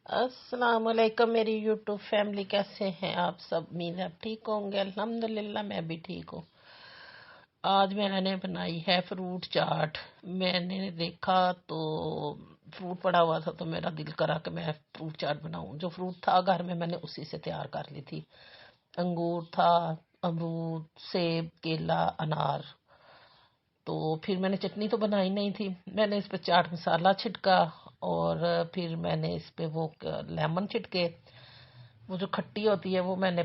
السلام علیکم میری یوٹیوب فیملی، کیسے ہیں آپ سب؟ امید ہے آپ ٹھیک ہوں گے۔ الحمدللہ میں بھی ٹھیک ہوں۔ آج میں نے بنائی ہے فروٹ چاٹ۔ میں نے دیکھا تو فروٹ پڑا ہوا تھا تو میرا دل کرا کہ میں فروٹ چاٹ بناؤں۔ جو فروٹ تھا گھر میں نے اسی سے تیار کر لی تھی۔ انگور تھا، امرود، سیب، کیلا، انار۔ تو پھر میں نے چٹنی تو بنائی نہیں تھی، میں نے اس پہ چاٹ مسالہ چھٹکا اور پھر میں نے اس پہ وہ لیمن چھٹکے۔ وہ جو کھٹی ہوتی ہے وہ میں نے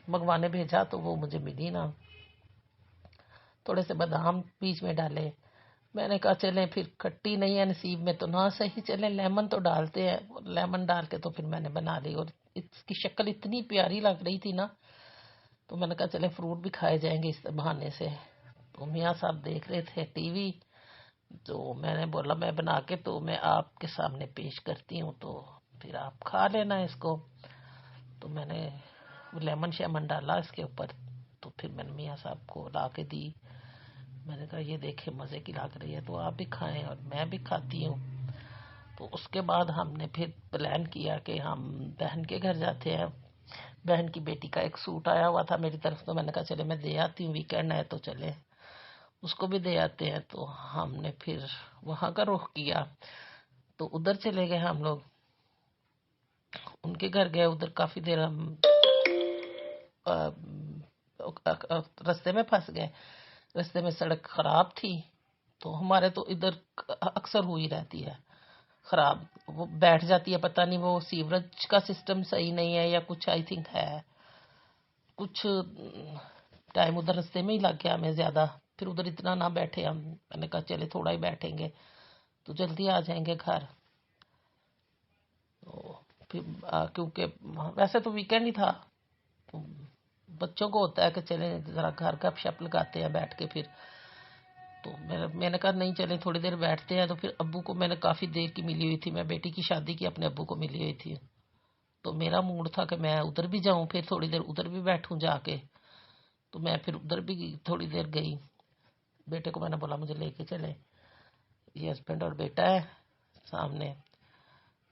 منگوانے بھیجا تو وہ مجھے ملی نا۔ تھوڑے سے بادام بیچ میں ڈالے۔ میں نے کہا چلیں پھر کھٹی نہیں ہے نصیب میں تو نہ صحیح، چلیں لیمن تو ڈالتے ہیں۔ لیمن ڈال کے تو پھر میں نے بنا لی اور اس کی شکل اتنی پیاری لگ رہی تھی نا، تو میں نے کہا چلیں فروٹ بھی کھائے جائیں گے اس بہانے سے۔ تو میاں صاحب دیکھ رہے تھے ٹی وی، تو میں نے بولا میں بنا کے تو میں آپ کے سامنے پیش کرتی ہوں تو پھر آپ کھا لینا اس کو۔ تو میں نے لیمن شیمن ڈالا اس کے اوپر، تو پھر میں نے میاں صاحب کو لا کے دی۔ میں نے کہا یہ دیکھیں مزے کی لگ رہی ہے تو آپ بھی کھائیں اور میں بھی کھاتی ہوں۔ تو اس کے بعد ہم نے پھر پلان کیا کہ ہم بہن کے گھر جاتے ہیں۔ بہن کی بیٹی کا ایک سوٹ آیا ہوا تھا میری طرف، تو میں نے کہا چلے میں دے آتی ہوں، ویکینڈ ہے تو چلے اس کو بھی دے آتے ہیں۔ تو ہم نے پھر وہاں کا رخ کیا تو ادھر چلے گئے ہم لوگ، ان کے گھر گئے۔ ادھر کافی دیر ہم رستے میں پھنس گئے، رستے میں سڑک خراب تھی تو ہمارے تو ادھر اکثر ہوئی رہتی ہے خراب، وہ بیٹھ جاتی ہے، پتہ نہیں وہ سیوریج کا سسٹم صحیح نہیں ہے یا کچھ، آئی تھنک ہے کچھ۔ ٹائم ادھر رستے میں ہی لگ گیا ہمیں زیادہ، پھر ادھر اتنا نہ بیٹھے ہم، میں نے کہا چلے تھوڑا ہی بیٹھیں گے تو جلدی آ جائیں گے گھر۔ تو پھر کیونکہ ویسے تو ویکینڈ ہی تھا، تو بچوں کو ہوتا ہے کہ چلیں ذرا گھر گپ شپ لگاتے ہیں بیٹھ کے۔ پھر تو میں نے کہا نہیں چلیں تھوڑی دیر بیٹھتے ہیں۔ تو پھر ابو کو میں نے کافی دیر کی ملی ہوئی تھی، میں بیٹی کی شادی کی اپنے ابو کو ملی ہوئی تھی، تو میرا موڈ تھا کہ میں ادھر بھی جاؤں، پھر تھوڑی دیر ادھر بھی بیٹھوں جا کے۔ تو میں پھر ادھر بھی تھوڑی دیر گئی، بیٹے کو میں نے بولا مجھے لے کے چلے، یہ ہسبینڈ اور بیٹا ہے سامنے۔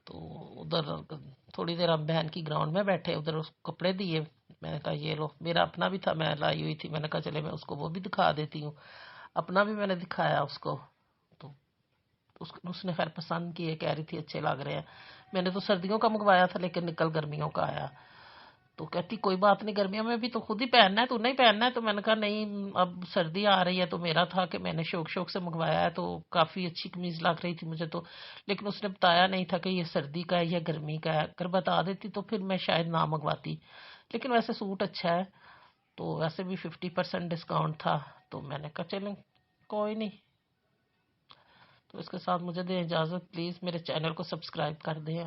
تو ادھر تھوڑی دیر ہم بہن کی گراؤنڈ میں بیٹھے، ادھر اس کو کپڑے دیے۔ میں نے کہا یہ لو، میرا اپنا بھی تھا میں لائی ہوئی تھی، میں نے کہا چلے میں اس کو وہ بھی دکھا دیتی ہوں، اپنا بھی میں نے دکھایا اس کو۔ تو اس نے خیر پسند کیے، کہہ رہی تھی اچھے لگ رہے ہیں۔ میں نے تو سردیوں کا منگوایا تھا لیکن نکل گرمیوں کا آیا، تو کہتی کوئی بات نہیں گرمیوں میں بھی تو خود ہی پہننا ہے، تو نہیں پہننا ہے؟ تو میں نے کہا نہیں اب سردی آ رہی ہے، تو میرا تھا کہ میں نے شوق شوق سے منگوایا ہے، تو کافی اچھی قمیض لگ رہی تھی مجھے تو، لیکن اس نے بتایا نہیں تھا کہ یہ سردی کا ہے یا گرمی کا ہے۔ اگر بتا دیتی تو پھر میں شاید نہ منگواتی، لیکن ویسے سوٹ اچھا ہے، تو ویسے بھی 50% ڈسکاؤنٹ تھا، تو میں نے کہا چلیں کوئی نہیں۔ تو اس کے ساتھ مجھے دیں اجازت، پلیز میرے چینل کو سبسکرائب کر دیں۔